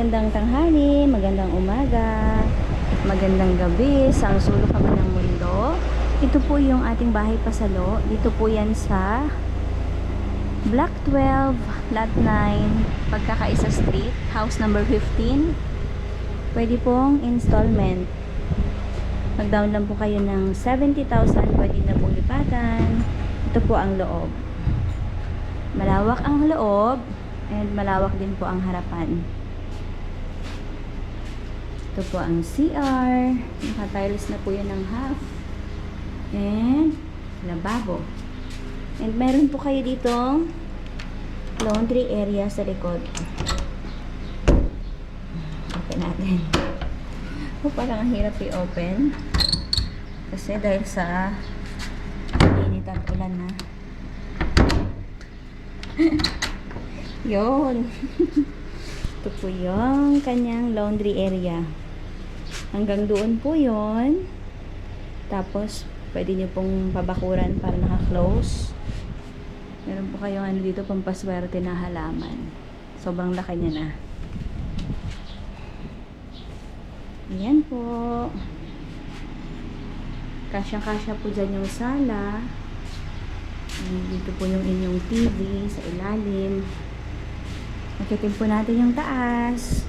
magandang tanghali, magandang umaga, magandang gabi sa sulok ka man ng mundo. Ito po yung ating bahay pasalo. Dito po yan sa Block 12, Lot 9, Pagkakaisa Street, house number 15. Pwede pong installment. Mag-down lang po kayo ng 70,000, pwede na pong lipatan. Ito po ang loob. Malawak ang loob and malawak din po ang harapan. Ito po ang CR. Naka-tiles na po yan ng half. And lababo. And meron po kayo ditong laundry area sa likod. Open natin. Parang ang hirap i-open. Kasi dahil sa init at ulan na. Yun. Ito po yung kanyang laundry area. Hanggang doon po yun. Tapos, pwede nyo pong pabakuran para naka-close. Meron po kayong ano dito, pampaswerte na halaman. Sobrang laki niya na. Ayan po. Kasyang-kasya po dyan yung sala. Dito po yung inyong TV sa ilalim. Makitin po natin yung taas.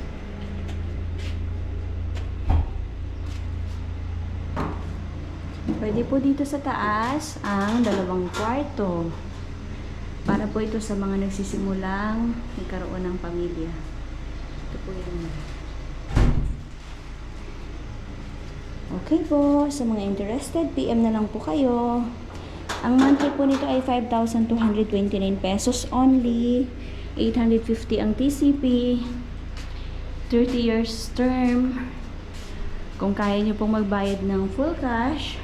Pwede po dito sa taas ang dalawang kwarto. Para po ito sa mga nagsisimulang nagkaroon ng pamilya. Ito po yun. Okay po, sa mga interested, PM na lang po kayo. Ang monthly po nito ay 5,229 pesos only. 850 ang TCP. 30 years term. Kung kaya nyo pong magbayad ng full cash,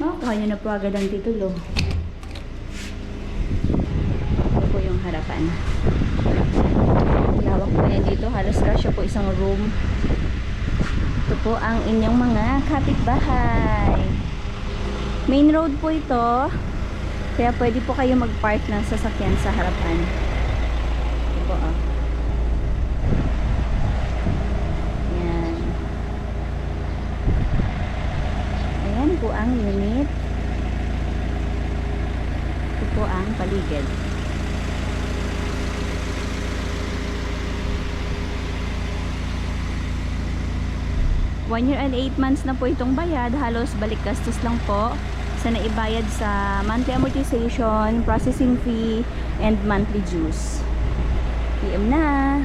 makakakuha nyo na po agad ang titulo. Ito po yung harapan. Lawak po yan dito. Halos kasya po isang room. Ito po ang inyong mga kapitbahay. Main road po ito. Kaya pwede po kayo mag-park ng sasakyan sa harapan. Ito po ah. Ayan. Ayan po ang unit. Ito po ang paligid. One year and 8 months na po itong bayad. Halos balik gastos lang po sa naibayad sa monthly amortization, processing fee, and monthly dues. PM na!